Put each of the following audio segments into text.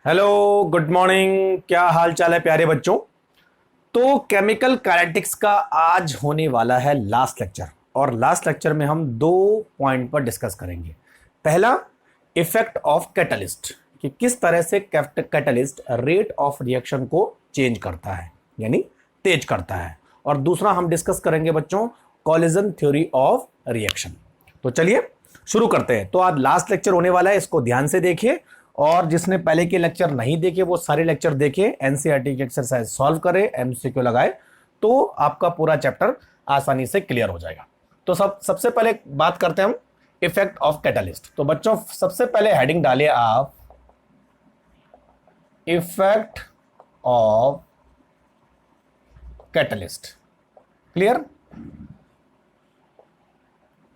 Hello, good morning. क्या हाल चाल है प्यारे बच्चों। तो केमिकल काइनेटिक्स का आज होने वाला है लास्ट लेक्चर, और लास्ट लेक्चर में हम दो पॉइंट पर डिस्कस करेंगे। पहला, इफेक्ट ऑफ कैटलिस्ट, कि किस तरह से कैटलिस्ट रेट ऑफ रिएक्शन को चेंज करता है, यानी तेज करता है। और दूसरा हम डिस्कस करेंगे बच्चों, कॉलिजन थ्योरी ऑफ रिएक्शन। तो चलिए शुरू करते हैं। तो आज लास्ट लेक्चर होने वाला है, इसको ध्यान से देखिए। और जिसने पहले के लेक्चर नहीं देखे वो सारे लेक्चर देखे, एनसीईआरटी की एक्सरसाइज सॉल्व करे, एमसीक्यू लगाए, तो आपका पूरा चैप्टर आसानी से क्लियर हो जाएगा। तो सबसे पहले बात करते हैं हम इफेक्ट ऑफ कैटलिस्ट। तो बच्चों सबसे पहले हेडिंग डालिए आप, effect of catalyst. Clear.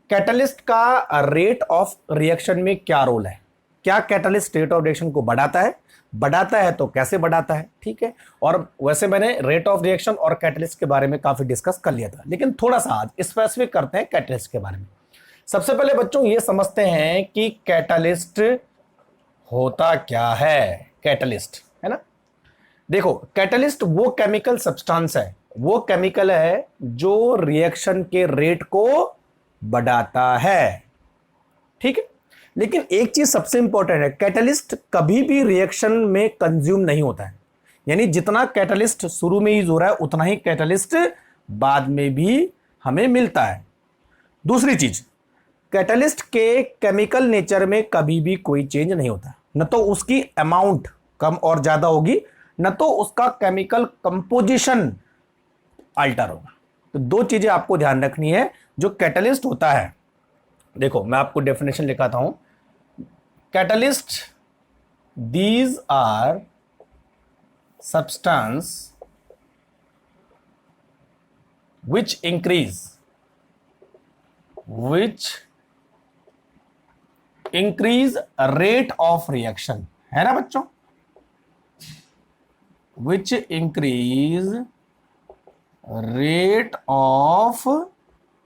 Catalyst का रेट ऑफ रिएक्शन में क्या रोल है? क्या कैटलिस्ट रेट ऑफ रिएक्शन को बढ़ाता है? बढ़ाता है तो कैसे बढ़ाता है? ठीक है। और वैसे मैंने रेट ऑफ रिएक्शन और कैटलिस्ट के बारे में काफी डिस्कस कर लिया था, लेकिन थोड़ा सा आज स्पेसिफिक करते हैं कैटलिस्ट के बारे में। सबसे पहले बच्चों ये समझते हैं कि कैटलिस्ट होता क्या है। कैटलिस्ट है ना, देखो कैटलिस्ट वो केमिकल सब्सटेंस है, वो केमिकल है जो रिएक्शन के रेट को बढ़ाता है। ठीक है। लेकिन एक चीज सबसे इंपॉर्टेंट है, कैटलिस्ट कभी भी रिएक्शन में कंज्यूम नहीं होता है। यानी जितना कैटलिस्ट शुरू में यूज हो रहा है उतना ही कैटलिस्ट बाद में भी हमें मिलता है। दूसरी चीज, कैटलिस्ट के केमिकल नेचर में कभी भी कोई चेंज नहीं होता। न तो उसकी अमाउंट कम और ज्यादा होगी, न तो उसका केमिकल कंपोजिशन अल्टर होगा। तो दो चीजें आपको ध्यान रखनी है। जो कैटलिस्ट होता है, देखो मैं आपको डेफिनेशन लिखाता हूं। Catalyst, these are substance which increase rate of reaction, है ना बच्चों? which increase rate of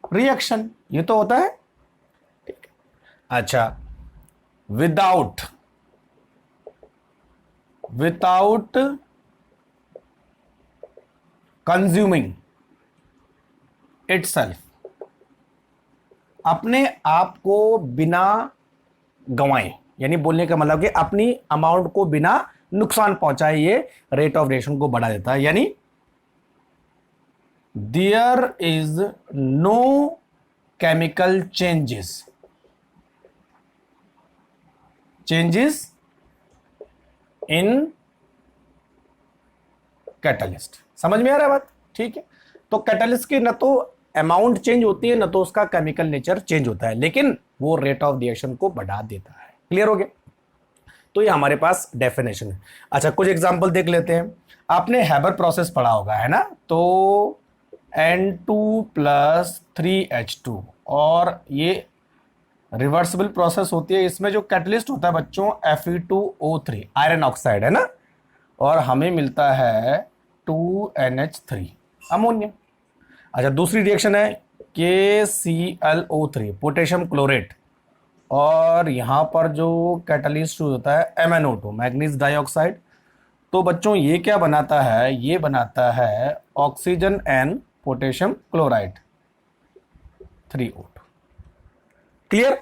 reaction, ये तो होता है। अच्छा, विदाउट कंज्यूमिंग इटसेल्फ, अपने आप को बिना गंवाए, यानी बोलने का मतलब कि अपनी अमाउंट को बिना नुकसान पहुंचाए ये रेट ऑफ रिएक्शन को बढ़ा देता है। यानी there is no chemical changes in catalyst. समझ में आ रहा है बात? ठीक है। तो कैटलिस्ट की न तो अमाउंट चेंज होती है, न तो उसका केमिकल नेचर चेंज होता है, लेकिन वो रेट ऑफ रिएक्शन को बढ़ा देता है। क्लियर हो गया? तो ये हमारे पास डेफिनेशन है। अच्छा, कुछ एग्जांपल देख लेते हैं। आपने हैबर प्रोसेस पढ़ा होगा, है ना? तो N2 प्लस 3H2, और ये रिवर्सिबल प्रोसेस होती है। इसमें जो कैटलिस्ट होता है बच्चों Fe2O3, आयरन ऑक्साइड, है ना? और हमें मिलता है 2NH3, अमोनिया। अच्छा, दूसरी रिएक्शन है KClO3, पोटेशियम क्लोरेट, और यहां पर जो कैटलिस्ट होता है MnO2, मैग्नीज डाइऑक्साइड। तो बच्चों ये क्या बनाता है? ये बनाता है oxygen and potassium chloride 3O2। Clear?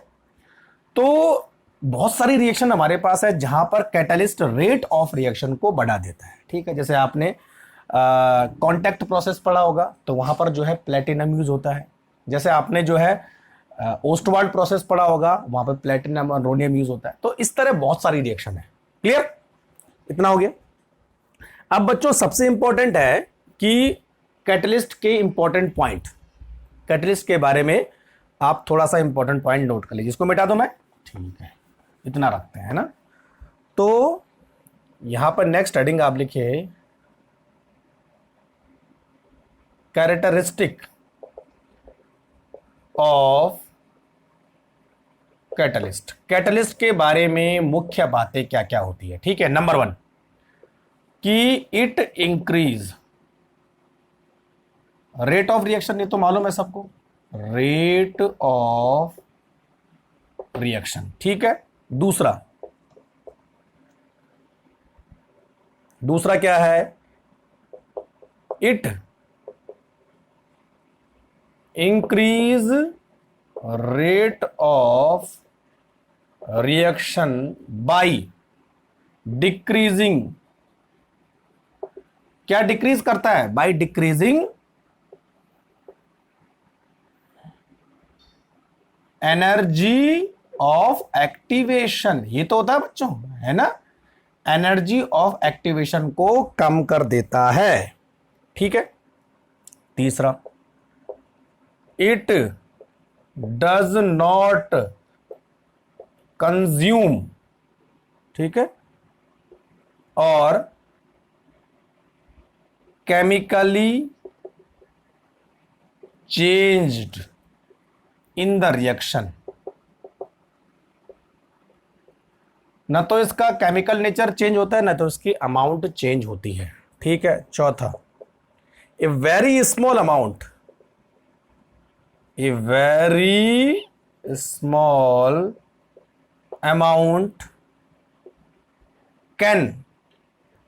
तो बहुत सारी रिएक्शन हमारे पास है जहां पर कैटलिस्ट रेट ऑफ रिएक्शन को बढ़ा देता है। ठीक है। जैसे आपने कांटेक्ट प्रोसेस पढ़ा होगा, तो वहां पर जो है प्लेटिनम यूज होता है। जैसे आपने जो है ओस्टवाल्ड प्रोसेस पढ़ा होगा, वहां पर प्लेटिनम और रोनियम यूज होता है। तो इस तरह बहुत सारी रिएक्शन है। क्लियर? इतना हो गया। अब बच्चों सबसे इंपॉर्टेंट है कि कैटलिस्ट के इंपॉर्टेंट पॉइंट, कैटलिस्ट के बारे में आप थोड़ा सा इंपॉर्टेंट पॉइंट नोट कर लीजिए। इसको मिटा दो मैं, ठीक है, इतना रखते हैं ना। तो यहां पर नेक्स्ट हेडिंग आप लिखिए, कैरेक्टरिस्टिक ऑफ कैटलिस्ट। कैटलिस्ट के बारे में मुख्य बातें क्या क्या होती है? ठीक है। नंबर 1 कि it increase rate of reaction, ये तो मालूम है सबको, रेट ऑफ रिएक्शन। ठीक है। दूसरा, दूसरा क्या है, it increase rate of reaction by decreasing, क्या डिक्रीज करता है, by decreasing energy of activation. ये तो होता है बच्चों, है ना, एनर्जी ऑफ एक्टिवेशन को कम कर देता है। ठीक है। तीसरा, इट डज नॉट कंज्यूम, ठीक है, और chemically changed in the reaction, ना तो इसका केमिकल नेचर चेंज होता है ना तो इसकी अमाउंट चेंज होती है। ठीक है। चौथा, a very small amount, a very small amount can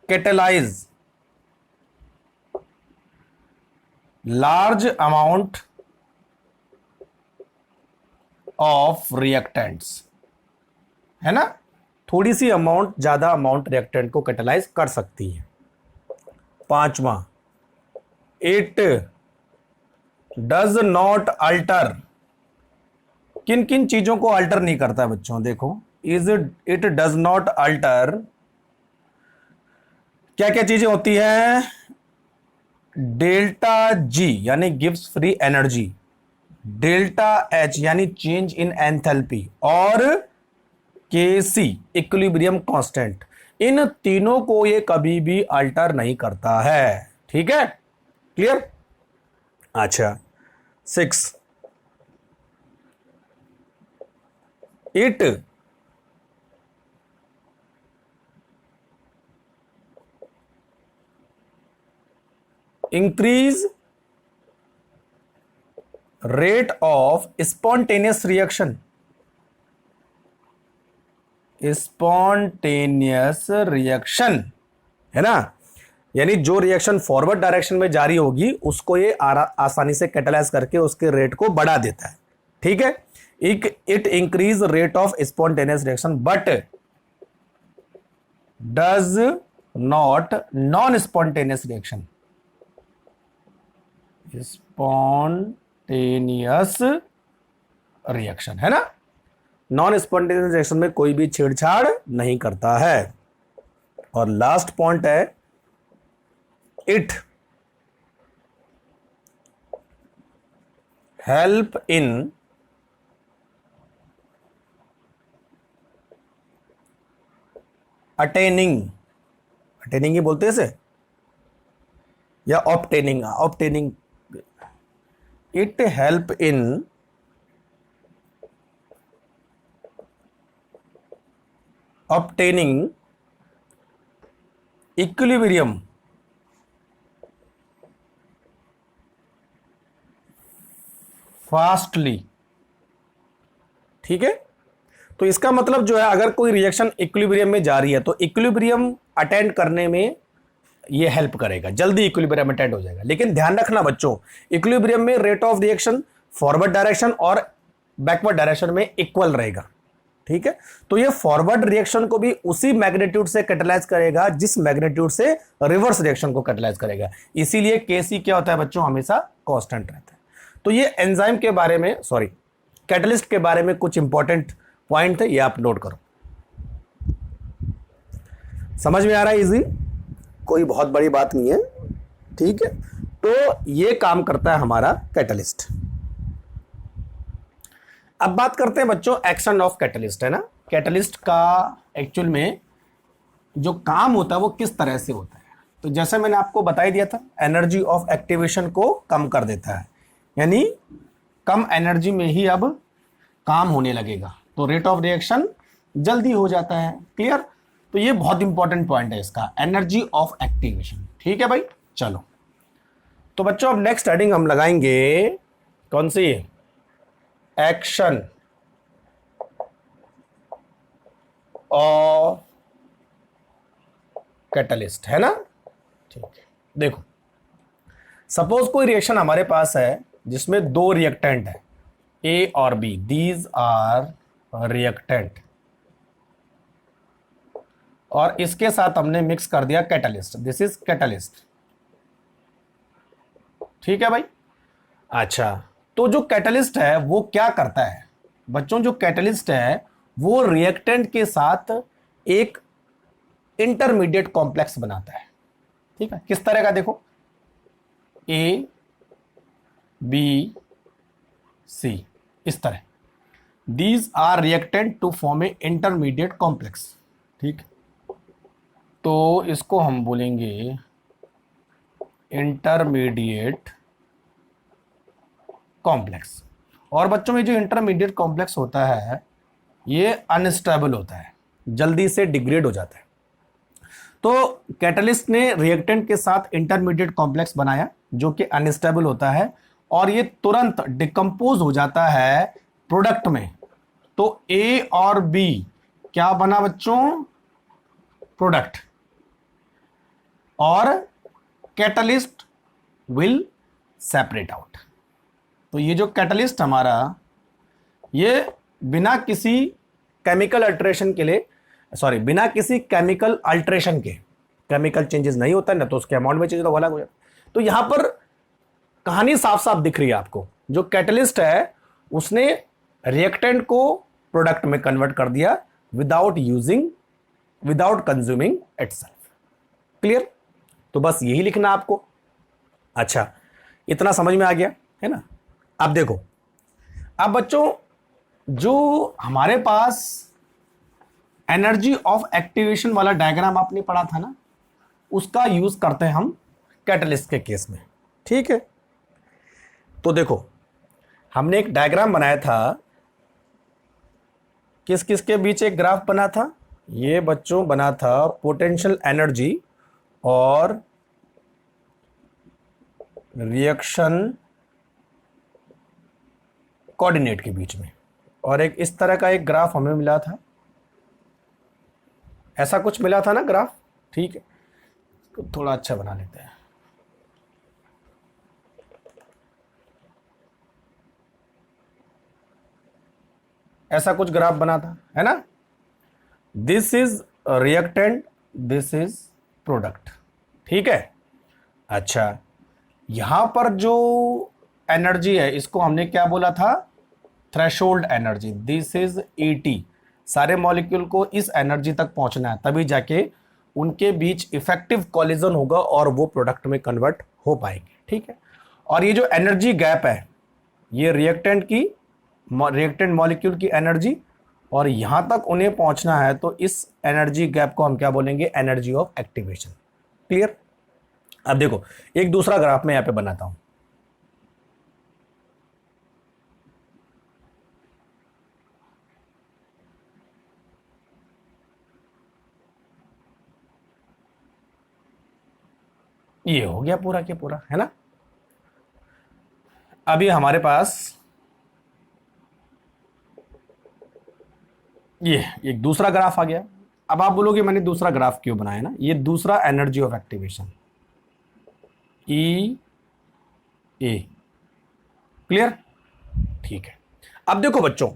catalyse large amount of reactants, है ना, थोड़ी सी अमाउंट ज्यादा अमाउंट रिएक्टेंट को कैटेलाइज कर सकती है। पांचवा, इट डज नॉट अल्टर, किन किन चीजों को अल्टर नहीं करता है बच्चों, देखो, इट डज नॉट अल्टर, क्या क्या चीजें होती है, डेल्टा जी यानी gives free energy, delta H यानी चेंज इन एंथैल्पी, और के सी इक्विलिब्रियम कांस्टेंट, इन तीनों को ये कभी भी अल्टर नहीं करता है। ठीक है, क्लियर। अच्छा, 6, it increase rate of spontaneous reaction, spontaneous reaction, है ना, यानी जो रिएक्शन फॉरवर्ड डायरेक्शन में जारी होगी उसको ये आसानी से कैटेलाइज करके उसके रेट को बढ़ा देता है। ठीक है। It increase rate of spontaneous reaction but does not non spontaneous reaction, spontaneous reaction, है ना, नॉन स्पॉन्टेनियस रिएक्शन में कोई भी छेड़छाड़ नहीं करता है। और लास्ट पॉइंट है, it help in attaining, attaining ही बोलते हैं इसे, या obtaining, obtaining, it help in obtaining equilibrium fastly. ठीक है। तो इसका मतलब जो है, अगर कोई रिएक्शन इक्विलिब्रियम में जा रही है तो इक्विलिब्रियम अटेंड करने में ये हेल्प करेगा, जल्दी इक्विलिब्रियम अटेंड हो जाएगा। लेकिन ध्यान रखना बच्चों, इक्विलिब्रियम में rate of reaction forward direction और बैकवर्ड डायरेक्शन में इक्वल रहेगा। ठीक है। तो ये फॉरवर्ड रिएक्शन को भी उसी मैग्नीट्यूड से कैटेलाइज करेगा जिस मैग्नीट्यूड से रिवर्स रिएक्शन को कैटेलाइज करेगा। इसीलिए केसी क्या होता है बच्चों, हमेशा कांस्टेंट रहता है। तो ये एंजाइम के बारे में, सॉरी, कैटलिस्ट के बारे में कुछ इंपॉर्टेंट पॉइंट थे, ये आप नोट करो। समझ में आ रहा है? इजी, कोई बहुत बड़ी बात नहीं है। ठीक है। तो ये काम करता है हमारा कैटलिस्ट। अब बात करते हैं बच्चों एक्शन ऑफ कैटलिस्ट, है ना। कैटलिस्ट का एक्चुअल में जो काम होता है वो किस तरह से होता है, तो जैसे मैंने आपको बता ही दिया था, एनर्जी ऑफ एक्टिवेशन को कम कर देता है, यानी कम एनर्जी में ही अब काम होने लगेगा, तो रेट ऑफ रिएक्शन जल्दी हो जाता है। क्लियर। तो ये बहुत इंपॉर्टेंट पॉइंट है इसका, एनर्जी ऑफ एक्टिवेशन। ठीक है भाई, चलो। तो बच्चों अब नेक्स्ट हेडिंग हम लगाएंगे कौन सी, एक्शन ऑफ कैटलिस्ट, है ना। ठीक है, देखो सपोज कोई रिएक्शन हमारे पास है जिसमें दो रिएक्टेंट है ए और बी, दीज आर रिएक्टेंट, और इसके साथ हमने मिक्स कर दिया कैटलिस्ट, दिस इज कैटलिस्ट। ठीक है भाई। अच्छा, तो जो कैटलिस्ट है वो क्या करता है बच्चों, जो कैटलिस्ट है वो रिएक्टेंट के साथ एक इंटरमीडिएट कॉम्प्लेक्स बनाता है। ठीक है, किस तरह का, देखो ए बी सी, इस तरह, these are reactant to form a intermediate complex. ठीक, तो इसको हम बोलेंगे इंटरमीडिएट कॉम्प्लेक्स। और बच्चों में जो इंटरमीडिएट कॉम्प्लेक्स होता है ये अनस्टेबल होता है, जल्दी से डिग्रेड हो जाता है। तो कैटलिस्ट ने रिएक्टेंट के साथ इंटरमीडिएट कॉम्प्लेक्स बनाया जो कि अनस्टेबल होता है और ये तुरंत डिकम्पोज हो जाता है प्रोडक्ट में। तो ए और बी क्या बना बच्चों, प्रोडक्ट, और कैटलिस्ट विल सेपरेट आउट। तो ये जो कैटलिस्ट हमारा, ये बिना किसी केमिकल अल्टरेशन के लिए, सॉरी, बिना किसी केमिकल अल्टरेशन के, केमिकल चेंजेस नहीं होता ना, तो उसके अमाउंट में चेंज तो अलग हो जाता। तो यहां पर कहानी साफ साफ दिख रही है आपको, जो कैटलिस्ट है उसने रिएक्टेंट को प्रोडक्ट में कन्वर्ट कर दिया विदाउट कंज्यूमिंग इटसेल्फ। क्लियर। तो बस यही लिखना आपको। अच्छा, इतना समझ में आ गया है ना। अब देखो, अब बच्चों जो हमारे पास एनर्जी ऑफ एक्टिवेशन वाला डायग्राम आपने पढ़ा था ना, उसका यूज करते हैं हम कैटलिस्ट के केस में। ठीक है, तो देखो हमने एक डायग्राम बनाया था, किस किस के बीच एक ग्राफ बना था, ये बच्चों बना था पोटेंशियल एनर्जी और रिएक्शन कोऑर्डिनेट के बीच में, और एक इस तरह का एक ग्राफ हमें मिला था, ऐसा कुछ मिला था ना ग्राफ। ठीक है, तो थोड़ा अच्छा बना लेते हैं। ऐसा कुछ ग्राफ बना था, है ना। This is reactant, this is product. ठीक है। अच्छा, यहां पर जो एनर्जी है इसको हमने क्या बोला था, threshold energy. This is ET। सारे मॉलिक्यूल को इस एनर्जी तक पहुंचना है, तभी जाके उनके बीच इफेक्टिव कॉलिजन होगा और वो प्रोडक्ट में कन्वर्ट हो पाएंगे। ठीक है। और ये जो एनर्जी गैप है, ये रिएक्टेंट मॉलिक्यूल की एनर्जी, और यहां तक उन्हें पहुंचना है, तो इस एनर्जी गैप को हम क्या बोलेंगे, एनर्जी ऑफ एक्टिवेशन। क्लियर। अब देखो एक दूसरा ग्राफ में यहां पे बनाता हूं। ये हो गया पूरा के पूरा, है ना। अभी हमारे पास ये एक दूसरा ग्राफ आ गया। अब आप बोलोगे मैंने दूसरा ग्राफ क्यों बनाया ना, ये दूसरा energy of activation EA। Clear. ठीक है। अब देखो बच्चों,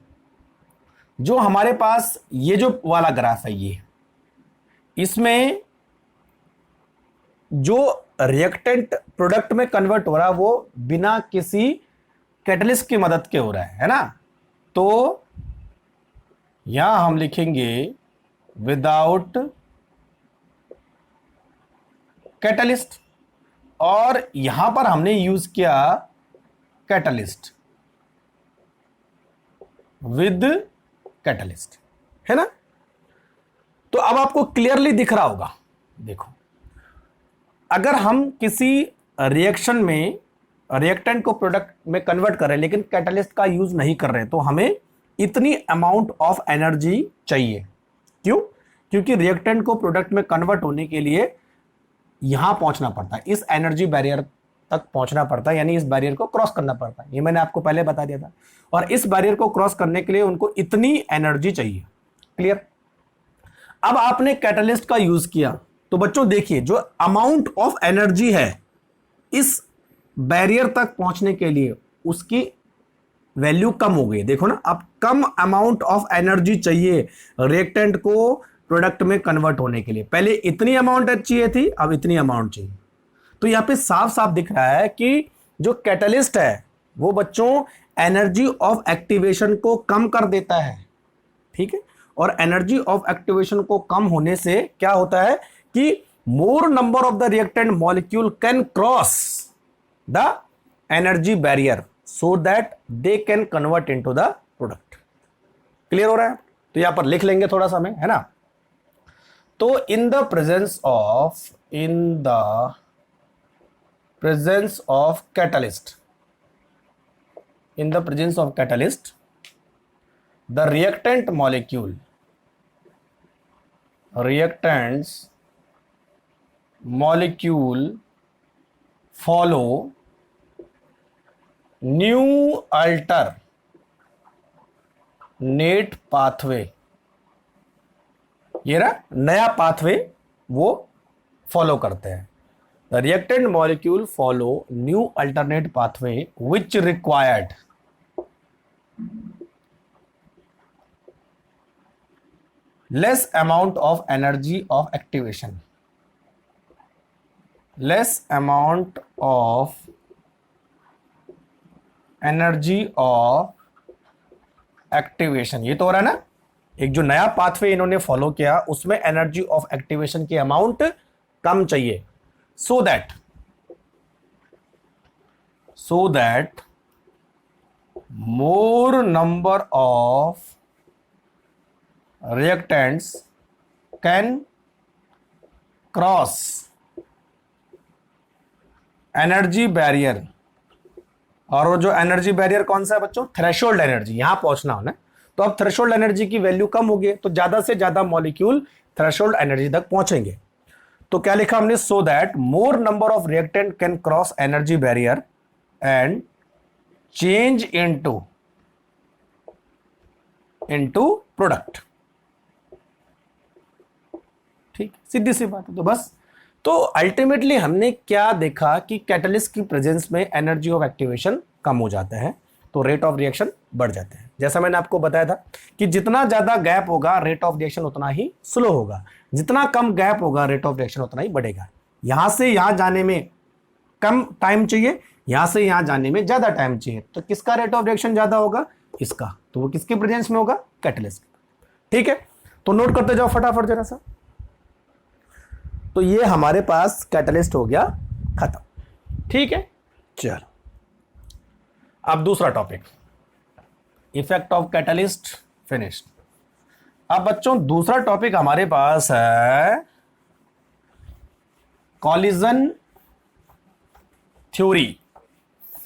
जो हमारे पास ये जो वाला ग्राफ है, ये इसमें जो रिएक्टेंट प्रोडक्ट में कन्वर्ट हो रहा है वो बिना किसी कैटलिस्ट की मदद के हो रहा है ना। तो यहां हम लिखेंगे विदाउट कैटलिस्ट, और यहां पर हमने यूज किया कैटलिस्ट विद कैटलिस्ट, है ना। तो अब आपको क्लियरली दिख रहा होगा। देखो, अगर हम किसी रिएक्शन में रिएक्टेंट को प्रोडक्ट में कन्वर्ट कर रहे हैं लेकिन कैटलिस्ट का यूज नहीं कर रहे हैं, तो हमें इतनी अमाउंट ऑफ एनर्जी चाहिए। क्यों? क्योंकि रिएक्टेंट को प्रोडक्ट में कन्वर्ट होने के लिए यहां पहुंचना पड़ता है, इस एनर्जी बैरियर तक पहुंचना पड़ता है, यानी इस बैरियर को क्रॉस करना पड़ता है। ये मैंने आपको पहले बता दिया था। और इस बैरियर को क्रॉस करने के लिए उनको इतनी एनर्जी चाहिए। क्लियर। अब आपने कैटलिस्ट का यूज किया, तो बच्चों देखिए, जो अमाउंट ऑफ एनर्जी है इस बैरियर तक पहुंचने के लिए, उसकी वैल्यू कम हो गई। देखो ना, अब कम अमाउंट ऑफ एनर्जी चाहिए रिएक्टेंट को प्रोडक्ट में कन्वर्ट होने के लिए। पहले इतनी अमाउंट चाहिए थी, अब इतनी अमाउंट चाहिए। तो यहां पे साफ साफ दिख रहा है कि जो कैटलिस्ट है वो बच्चों एनर्जी ऑफ एक्टिवेशन को कम कर देता है, ठीक है। और एनर्जी ऑफ एक्टिवेशन को कम होने से क्या होता है कि मोर number of the reactant molecule can cross the energy barrier so that they can convert into the product. Clear हो रहा है? तो यहां पर लिख लेंगे थोड़ा सा हमें, है ना। तो in the presence of catalyst, in the presence of catalyst, the reactants molecule follow new alternate pathway। ये ना नया पाथवे वो फॉलो करते हैं। The reactant molecule follow new alternate pathway which required less amount of energy of activation, less amount of energy of activation। ये तो हो रहा है ना, एक जो नया पाथवे इन्होंने फॉलो किया उसमें एनर्जी ऑफ एक्टिवेशन की अमाउंट कम चाहिए, so that more number of reactants can cross energy barrier. और वो जो एनर्जी बैरियर कौन सा है बच्चों? Threshold energy. यहां पहुंचना हो ना, तो अब थ्रेशोल्ड एनर्जी की वैल्यू कम होगी तो ज्यादा से ज्यादा मॉलिक्यूल थ्रेशोल्ड एनर्जी तक पहुंचेंगे। तो क्या लिखा हमने? So that more number of reactant can cross energy barrier and change into product. ठीक, सीधी सी बात है। तो बस, तो अल्टीमेटली हमने क्या देखा कि कैटलिस्ट की प्रेजेंस में एनर्जी ऑफ एक्टिवेशन कम हो जाता है तो रेट ऑफ रिएक्शन बढ़ जाता है। जैसा मैंने आपको बताया था कि जितना ज्यादा गैप होगा रेट ऑफ रिएक्शन उतना ही स्लो होगा, जितना कम गैप होगा रेट ऑफ रिएक्शन उतना ही बढ़ेगा। यहां से यहां जाने में कम टाइम चाहिए, यहां से यहां जाने में ज्यादा टाइम चाहिए, तो किसका रेट ऑफ रिएक्शन ज्यादा होगा? इसका। तो वो किसके प्रेजेंस में होगा? कैटलिस्ट। ठीक है, तो नोट करते जाओ फटाफट जरा सा। तो ये हमारे पास कैटलिस्ट हो गया खत्म। ठीक है, चलो अब दूसरा topic, effect of catalyst finished. अब बच्चों दूसरा टॉपिक हमारे पास है कॉलिजन थ्योरी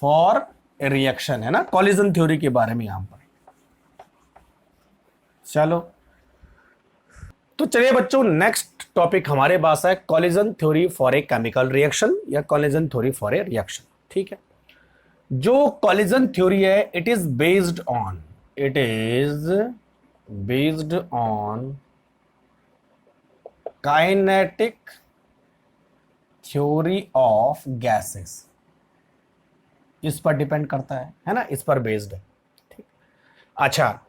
फॉर रिएक्शन, है ना। कॉलिजन थ्योरी के बारे में यहां पर चलो, तो चलिए बच्चों नेक्स्ट टॉपिक हमारे पास है collision theory for a chemical reaction या collision theory for a reaction. ठीक है, जो कॉलिजन थ्योरी है it is based on kinetic theory of gases. इस पर डिपेंड करता है ना, इस पर बेस्ड है। ठीक, अच्छा,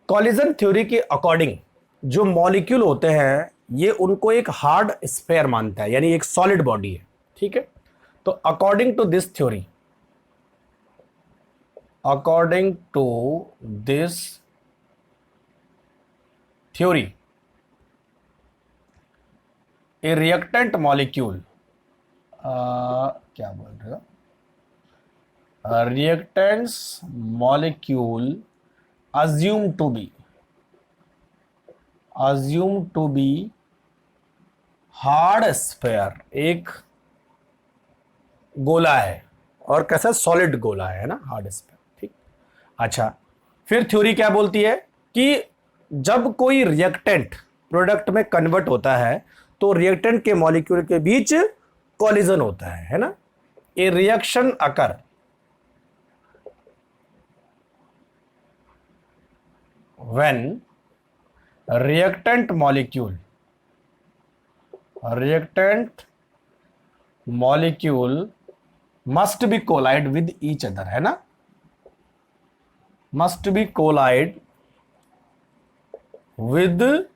कॉलिजन थ्योरी के अकॉर्डिंग जो मॉलिक्यूल होते हैं ये उनको एक हार्ड स्फीयर मानता है, यानी एक सॉलिड बॉडी है। ठीक है, तो according to this theory a reactant molecule, क्या बोल रहे हो, reactants molecule assume to be hard sphere, एक गोला है, और कैसा? सॉलिड गोला है ना, हार्ड स्फीयर। ठीक, अच्छा, फिर थ्योरी क्या बोलती है कि जब कोई रिएक्टेंट प्रोडक्ट में कन्वर्ट होता है तो रिएक्टेंट के मॉलिक्यूल के बीच कॉलिजन होता है ना। A reaction occur when reactant molecule reactant molecule must be collide with each other, है ना, must be collide with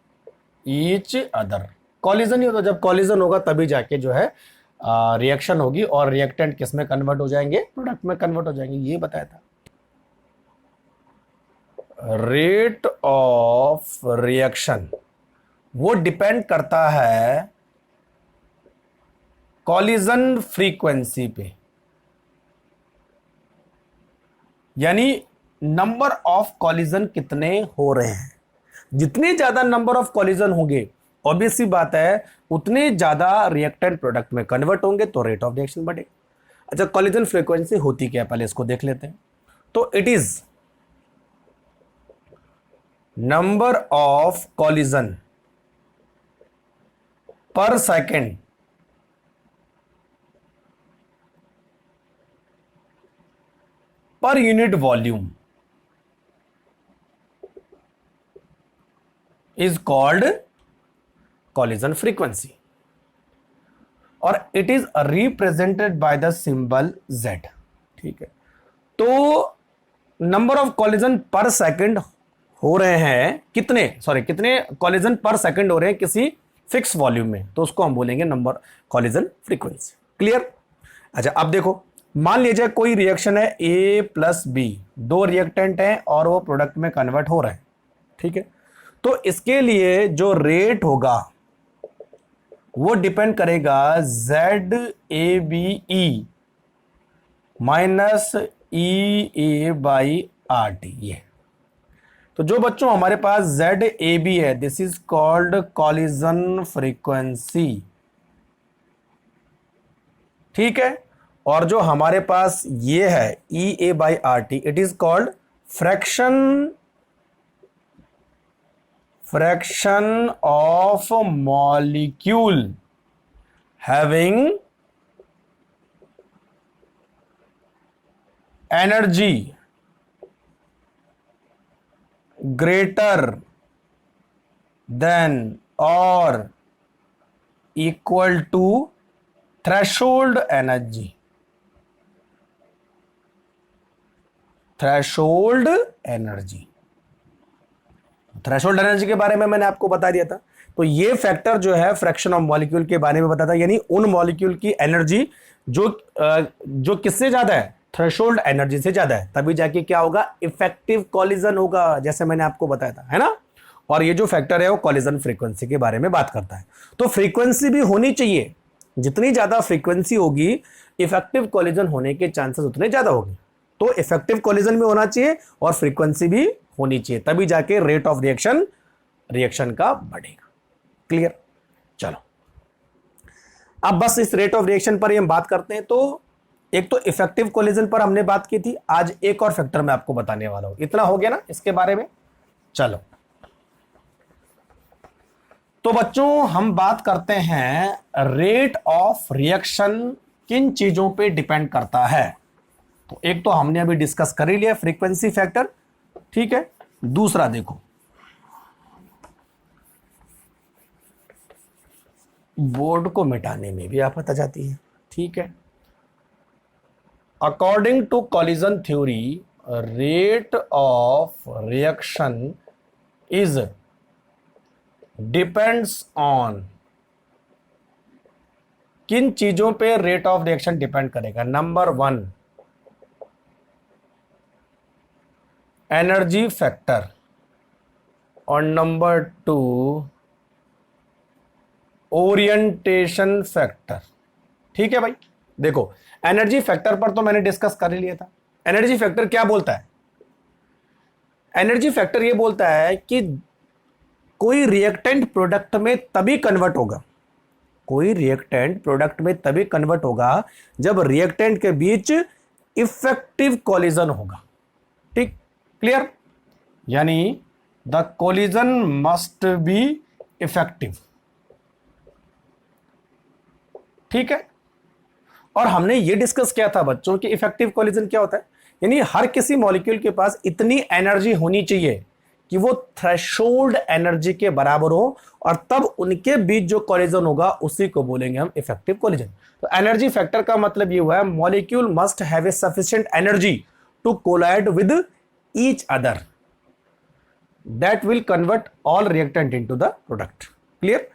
each other. Collision ही होता, जब कॉलिजन होगा तभी जाके जो है रिएक्शन होगी और रिएक्टेंट किस में कन्वर्ट हो जाएंगे, प्रोडक्ट में कन्वर्ट हो जाएंगे, ये बताया था। रेट ऑफ रिएक्शन वो डिपेंड करता है कॉलिजन फ्रीक्वेंसी पे, यानी नंबर ऑफ कॉलिजन कितने हो रहे हैं। जितने ज्यादा नंबर ऑफ कॉलिजन होंगे, ऑब्वियस सी बात है, उतने ज्यादा रिएक्टेंट प्रोडक्ट में कन्वर्ट होंगे तो रेट ऑफ रिएक्शन बढ़ेगा। अच्छा, कॉलिजन फ्रीक्वेंसी होती क्या है, पहले इसको देख लेते हैं। तो it is number of collision per second per unit volume is called collision frequency और it is represented by the symbol Z। ठीक है, तो number of collision per second हो रहे हैं, कितने कॉलिजन पर सेकंड हो रहे हैं किसी फिक्स वॉल्यूम में, तो उसको हम बोलेंगे नंबर कॉलिजन फ्रीक्वेंसी। क्लियर। अच्छा, अब देखो, मान लीजिए कोई रिएक्शन है A+B, दो रिएक्टेंट हैं और वो प्रोडक्ट में कन्वर्ट हो रहे हैं। ठीक है, तो इसके लिए जो रेट होगा वो डिपेंड करेगा ZABE माइनस EA/RT। ये तो जो बच्चों हमारे पास ZAB है, this is called collision frequency. ठीक है, और जो हमारे पास ये है EA/RT, it is called fraction of molecule having energy greater than or equal to threshold energy। Threshold energy के बारे में मैंने आपको बता दिया था। तो ये फैक्टर जो है फ्रैक्शन ऑफ मॉलिक्यूल के बारे में बताता है, यानी उन मॉलिक्यूल की एनर्जी जो किससे ज्यादा है, थ्रेशोल्ड एनर्जी से ज्यादा है, तभी जाके क्या होगा, इफेक्टिव कॉलिजन होगा, जैसे मैंने आपको बताया था, है ना। और ये जो फैक्टर है वो कॉलिजन फ्रीक्वेंसी के बारे में बात करता है। तो फ्रीक्वेंसी भी होनी चाहिए, जितनी ज्यादा फ्रीक्वेंसी होगी इफेक्टिव कॉलिजन होने के चांसेस उतने ज्यादा होंगे। तो इफेक्टिव कॉलिजन भी होना चाहिए और फ्रीक्वेंसी भी होनी चाहिए, तभी जाके रेट ऑफ रिएक्शन का बढ़ेगा। क्लियर। चलो, अब बस इस रेट ऑफ रिएक्शन पर ही हम बात करते हैं। तो एक तो इफेक्टिव कोलिजन पर हमने बात की थी, आज एक और फैक्टर मैं आपको बताने वाला हूं। इतना हो गया ना इसके बारे में। चलो, तो बच्चों हम बात करते हैं रेट ऑफ रिएक्शन किन चीजों पे डिपेंड करता है। तो एक तो हमने अभी डिस्कस कर ही लिया, फ्रीक्वेंसी फैक्टर। ठीक है, दूसरा देखो, बोर्ड को मिटाने में भी आफत आ जाती है। ठीक है, according to collision theory rate of reaction is depends on, किन चीजों पे रेट ऑफ रिएक्शन डिपेंड करेगा। नंबर 1 एनर्जी फैक्टर और नंबर 2 ओरिएंटेशन फैक्टर। ठीक है भाई, देखो एनर्जी फैक्टर पर तो मैंने डिस्कस कर ही लिया था। एनर्जी फैक्टर क्या बोलता है? एनर्जी फैक्टर ये बोलता है कि कोई रिएक्टेंट प्रोडक्ट में तभी कन्वर्ट होगा, कोई रिएक्टेंट प्रोडक्ट में तभी कन्वर्ट होगा जब रिएक्टेंट के बीच इफेक्टिव कोलिजन होगा। ठीक, क्लियर। यानी the collision must be effective. ठीक है, और हमने ये डिस्कस किया था बच्चों कि इफेक्टिव कोलिजन क्या होता है, यानी हर किसी मॉलिक्यूल के पास इतनी एनर्जी होनी चाहिए कि वो थ्रेशोल्ड एनर्जी के बराबर हो, और तब उनके बीच जो कोलिजन होगा उसी को बोलेंगे हम इफेक्टिव कोलिजन। तो एनर्जी फैक्टर का मतलब ये हुआ है molecule must have a sufficient energy to collide with each other that will convert all reactant into the product. Clear?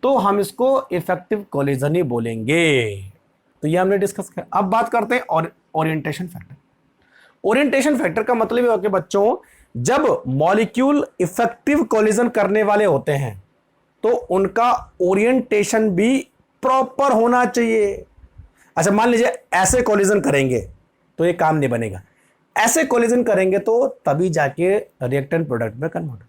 तो हम इसको इफेक्टिव कोलिजन ही बोलेंगे। तो ये हमने डिस्कस किया। अब बात करते हैं ओरिएंटेशन फैक्टर। ओरिएंटेशन फैक्टर का मतलब ये होगा कि बच्चों, जब मॉलिक्यूल इफेक्टिव कोलिजन करने वाले होते हैं तो उनका ओरिएंटेशन भी प्रॉपर होना चाहिए। अच्छा, मान लीजिए ऐसे कोलिजन करेंगे तो ये काम नहीं बनेगा, ऐसे कोलिजन करेंगे तो तभी जाके रिएक्टेंट प्रोडक्ट में कन्वर्ट।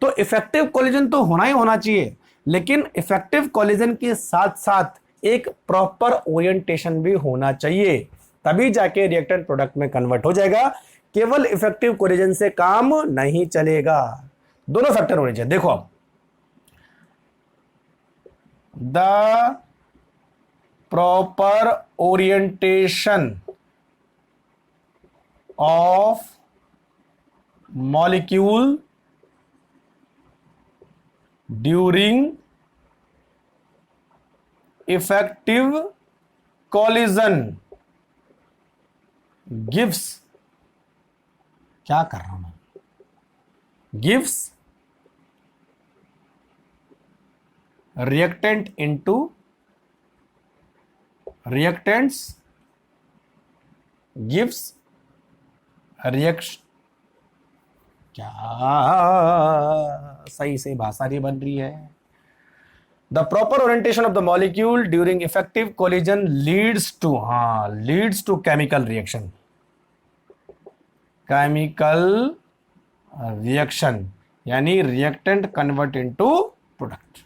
तो इफेक्टिव कोलिजन तो होना ही होना चाहिए, लेकिन इफेक्टिव कोलिजन के साथ साथ एक प्रॉपर ओरिएंटेशन भी होना चाहिए, तभी जाके रिएक्टेंट प्रोडक्ट में कन्वर्ट हो जाएगा। केवल इफेक्टिव कोलिजन से काम नहीं चलेगा, दोनों फैक्टर होने चाहिए। देखो अब, the proper orientation of molecule during effective collision gives, क्या कर रहा हूं मैं, gives reactant into reactants, gives reaction, क्या सही से भाषा नहीं बन रही है। The proper orientation of the molecule during effective collision leads to chemical reaction, chemical reaction यानी रिएक्टेंट कन्वर्ट इनटू प्रोडक्ट।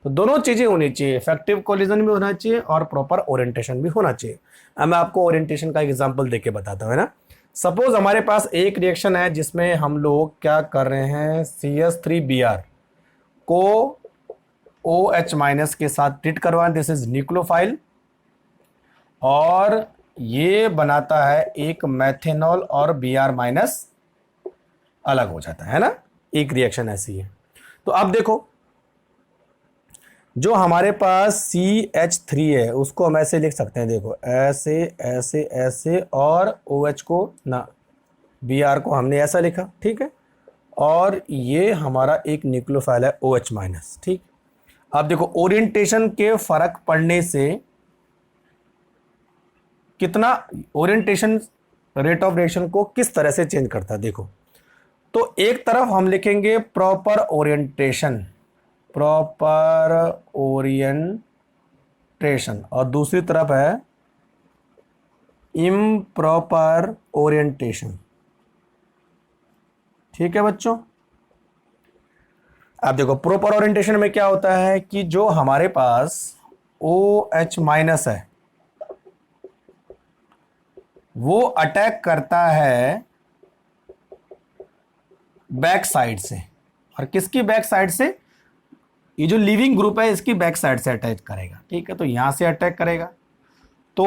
तो दोनों चीजें होनी चाहिए, इफेक्टिव कोलिजन भी होना चाहिए और प्रॉपर ओरिएंटेशन भी होना चाहिए। अब मैं आपको ओरिएंटेशन का एग्जांपल देके बताता हूं, है ना। सपोज हमारे पास एक रिएक्शन है जिसमें हम लोग क्या कर रहे हैं, CH3Br को OH- के साथ ट्रीट करवाएं, दिस इज न्यूक्लियोफाइल, और ये बनाता है एक मेथेनॉल और Br- अलग हो जाता है ना। एक रिएक्शन ऐसी है। तो अब देखो, जो हमारे पास CH3 है उसको हम ऐसे लिख सकते हैं, देखो ऐसे ऐसे ऐसे, और OH को ना, Br को हमने ऐसा लिखा, ठीक है। और ये हमारा एक न्यूक्लियोफाइल है OH-, ठीक। अब देखो ओरिएंटेशन के फर्क पड़ने से कितना ओरिएंटेशन रेट ऑफ रिएक्शन को किस तरह से चेंज करता है, देखो। तो एक तरफ हम लिखेंगे प्रॉपर ओरिएंटेशन, और दूसरी तरफ है इम्प्रॉपर ओरिएंटेशन, ठीक है बच्चों। अब देखो प्रॉपर ओरिएंटेशन में क्या होता है कि जो हमारे पास OH- है वो अटैक करता है बैक साइड से, और किसकी बैक साइड से, ये जो लिविंग ग्रुप है इसकी बैक साइड से अटैक करेगा, ठीक है। तो यहां से अटैक करेगा तो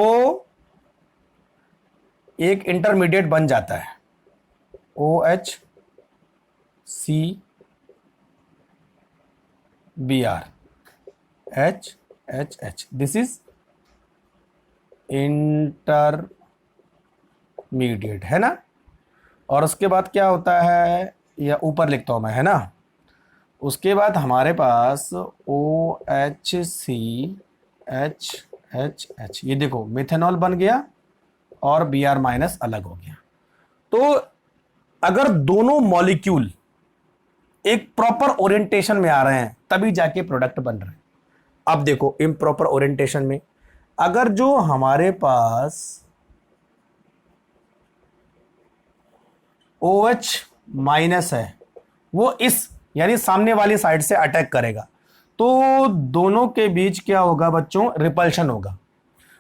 एक इंटरमीडिएट बन जाता है OHCBr H, this is intermediate, है ना। और उसके बाद क्या होता है, या ऊपर लिखता हूं मैं, है ना। उसके बाद हमारे पास OHCH, ये देखो मिथेनॉल बन गया और Br- अलग हो गया। तो अगर दोनों मॉलिक्यूल एक प्रॉपर ओरिएंटेशन में आ रहे हैं तभी जाके प्रोडक्ट बन रहे हैं। अब देखो इम्प्रॉपर ओरिएंटेशन में अगर जो हमारे पास OH- है वो इस यानी सामने वाली साइड से अटैक करेगा, तो दोनों के बीच क्या होगा बच्चों, रिपल्शन होगा।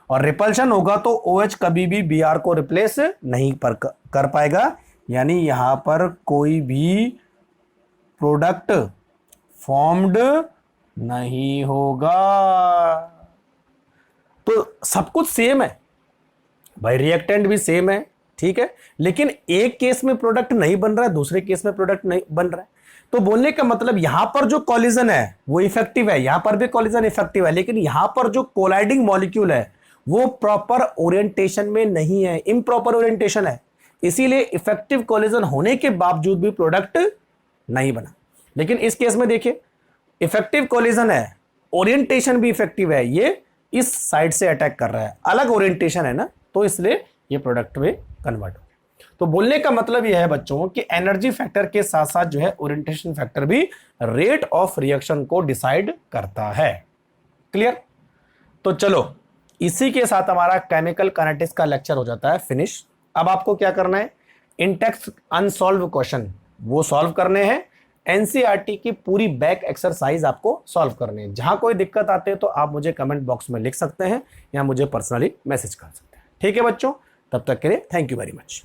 और रिपल्शन होगा तो OH कभी भी Br को रिप्लेस नहीं कर पाएगा, यानी यहां पर कोई भी प्रोडक्ट फॉर्म्ड नहीं होगा। तो सब कुछ सेम है भाई, रिएक्टेंट भी सेम है, ठीक है, लेकिन एक केस में प्रोडक्ट नहीं बन रहा है, दूसरे केस में प्रोडक्ट नहीं बन रहा है। तो बोलने का मतलब यहां पर जो कॉलिजन है वो इफेक्टिव है, यहां पर भी कॉलिजन इफेक्टिव है, लेकिन यहां पर जो कोलाइडिंग मॉलिक्यूल है वो प्रॉपर ओरिएंटेशन में नहीं है, इम्प्रॉपर ओरिएंटेशन है, इसीलिए इफेक्टिव कॉलिजन होने के बावजूद भी प्रोडक्ट नहीं बना। लेकिन इस केस में देखिए इफेक्टिव कॉलिजन है, ओरिएंटेशन भी इफेक्टिव है, ये इस साइड से अटैक कर रहा है, अलग ओरिएंटेशन है ना, तो इसलिए ये प्रोडक्ट में कन्वर्ट हो गया। तो बोलने का मतलब यह है बच्चों कि एनर्जी फैक्टर के साथ साथ जो है ओरिएंटेशन फैक्टर भी रेट ऑफ रिएक्शन को डिसाइड करता है। क्लियर? तो चलो इसी के साथ हमारा केमिकल काइनेटिक्स का लेक्चर हो जाता है फिनिश। अब आपको क्या करना है, इंटेक्स अनसॉल्व क्वेश्चन वो सॉल्व करने हैं, एनसीईआरटी की पूरी बैक एक्सरसाइज आपको सॉल्व करनी है। जहां कोई दिक्कत आते हैं तो आप मुझे कमेंट बॉक्स में लिख सकते हैं या मुझे पर्सनली मैसेज कर सकते हैं। ठीक है बच्चों, तब तक के लिए थैंक यू वेरी मच।